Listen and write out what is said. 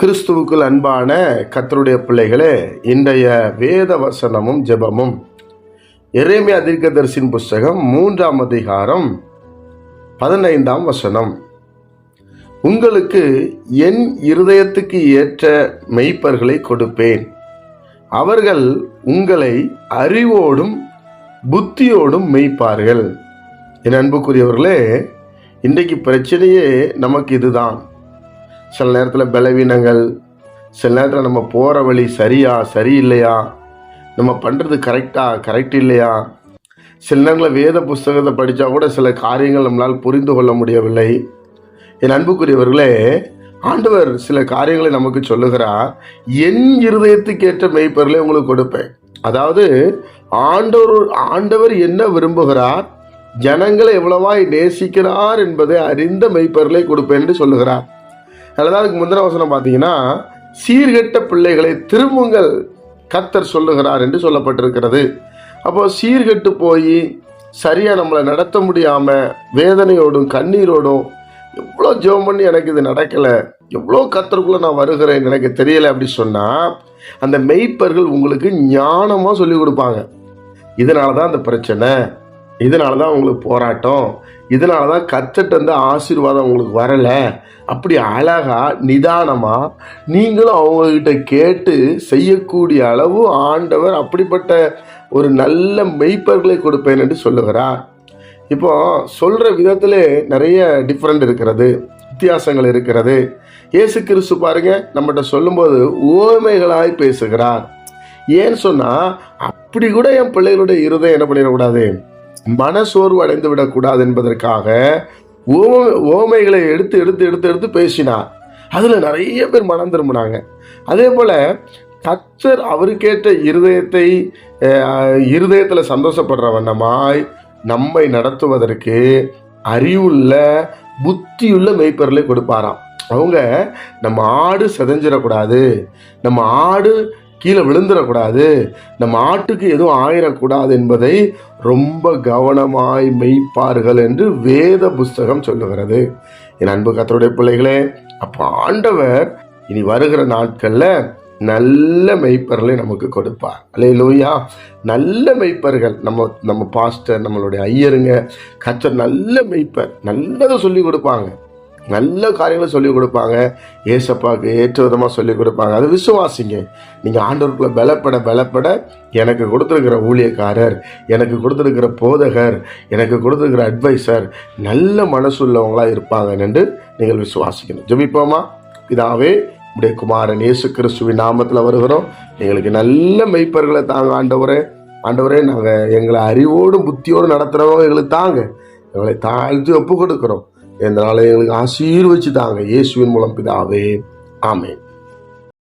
கிறிஸ்துவுக்குள் அன்பான கர்த்தருடைய பிள்ளைகளே, இன்றைய வேத வசனமும் ஜெபமும் எரேமியா தீர்க்கதரிசியின் புஸ்தகம் 3ஆம் அதிகாரம் 15ஆம் வசனம். உங்களுக்கு என் இருதயத்துக்கு ஏற்ற மெய்ப்பர்களை கொடுப்பேன், அவர்கள் உங்களை அறிவோடும் புத்தியோடும் மெய்ப்பார்கள். என் அன்புக்குரியவர்களே, இன்றைக்கு பிரச்சனையே நமக்கு இதுதான். சில நேரத்தில் பலவீனங்கள், சில நேரத்தில் நம்ம போகிற வழி சரியில்லையா, நம்ம பண்ணுறது கரெக்ட் இல்லையா, சில நேரங்களில் வேத புஸ்தகத்தை படித்தா கூட சில காரியங்கள் நம்மளால் புரிந்து கொள்ள முடியவில்லை. என் அன்புக்குரியவர்களே, ஆண்டவர் சில காரியங்களை நமக்கு சொல்லுகிறார். என் இருதயத்துக்கேற்ற மெய்ப்பொருளை உங்களுக்கு கொடுப்பேன். அதாவது ஆண்டவர் என்ன விரும்புகிறார், ஜனங்களை எவ்வளவாய் நேசிக்கிறார் என்பதை அறிந்த மெய்ப்பொருளை கொடுப்பேன் என்று சொல்லுகிறார். அதனால அதுக்கு முந்தின வசனம் பார்த்தீங்கன்னா, சீர்கெட்ட பிள்ளைகளை திரும்புங்கள் கர்த்தர் சொல்லுகிறார் என்று சொல்லப்பட்டிருக்கிறது. அப்போ சீர்கெட்டு போய் சரியாக நம்மளை நடத்த முடியாமல் வேதனையோடும் கண்ணீரோடும் எவ்வளோ ஜெபம் பண்ணி எனக்கு இது நடக்கலை, எவ்வளோ கர்த்தருக்குள்ளே நான் வருகிறேன் எனக்கு தெரியலை அப்படி சொன்னால், அந்த மெய்ப்பர்கள் உங்களுக்கு ஞானமாக சொல்லி கொடுப்பாங்க. இதனால தான் அந்த பிரச்சனை, இதனால தான் உங்களுக்கு போராட்டம், இதனால தான் கர்த்தர்ட்ட இருந்து ஆசீர்வாதம் உங்களுக்கு வரலை, அப்படி அழகா நிதானமாக நீங்களும் அவங்கக்கிட்ட கேட்டு செய்யக்கூடிய அளவு ஆண்டவர் அப்படிப்பட்ட ஒரு நல்ல மெய்ப்பர்களை கொடுப்பேன் என்று சொல்லுகிறார். இப்போ சொல்கிற விதத்திலே நிறைய டிஃப்ரெண்ட் இருக்கிறது, வித்தியாசங்கள் இருக்கிறது. இயேசு கிறிஸ்து பாருங்க, நம்மகிட்ட சொல்லும்போது ஓமைகளாய் பேசுகிறார். ஏன்னு சொன்னால், அப்படி கூட என் பிள்ளைகளுடைய இருதயம் என்ன பண்ணிடக்கூடாது, மனசோர்வு அடைந்து விடக்கூடாது என்பதற்காக ஓமைகளை எடுத்து எடுத்து எடுத்து எடுத்து பேசினார். அதில் நிறைய பேர் மனம் திரும்பினாங்க. அதே போல் கர்த்தர் அவருக்கேற்ற இருதயத்தில் சந்தோஷப்படுற வண்ணமாய் நம்மை நடத்துவதற்கு அறிவுள்ள புத்தியுள்ள மெய்ப்பொருளை கொடுப்பாராம். அவங்க நம்ம ஆடு செதஞ்சிடக்கூடாது, நம்ம ஆடு கீழே விழுந்துடக்கூடாது, நம்ம ஆட்டுக்கு எதுவும் ஆயிடக்கூடாது என்பதை ரொம்ப கவனமாய் மெய்ப்பார்கள் என்று வேத புஸ்தகம் சொல்லுகிறது. என் அன்பு கர்த்தருடைய பிள்ளைகளே, அப்போ ஆண்டவர் இனி வருகிற நாட்களில் நல்ல மெய்ப்பர்களை நமக்கு கொடுப்பார். அல்லேலூயா. நல்ல மெய்ப்பர்கள், நம்ம பாஸ்டர், நம்மளுடைய ஐயருங்க, கர்த்தர் நல்ல மெய்ப்பர், நல்லதை சொல்லி கொடுப்பாங்க, நல்ல காரியங்களை சொல்லிக் கொடுப்பாங்க, ஏசப்பாவுக்கு ஏற்ற விதமாக சொல்லிக் கொடுப்பாங்க. அதை விசுவாசிங்க. நீங்கள் ஆண்டவருக்குள்ள பலப்பட எனக்கு கொடுத்துருக்கிற ஊழியக்காரர், எனக்கு கொடுத்துருக்கிற போதகர், எனக்கு கொடுத்துருக்கிற அட்வைசர் நல்ல மனசுள்ளவங்களாக இருப்பாங்க என்று நீங்கள் விசுவாசிக்கணும். ஜெபிப்போமா? பிதாவே, உடைய குமாரன் இயேசு கிறிஸ்துவின் நாமத்தில் வருகிறோம். எங்களுக்கு நல்ல மெய்ப்பர்களை தாங்க ஆண்டவரே. நாங்கள் எங்களை அறிவோடும் புத்தியோடு நடத்துகிறவங்க எங்களுக்கு தாங்க. எங்களை தாழ்த்தி ஒப்பு கொடுக்குறோம். எந்த நாளை எங்களுக்கு ஆசீர்வதிச்சு தாங்க. இயேசுவின் மூலம் பிதாவே, ஆமென்.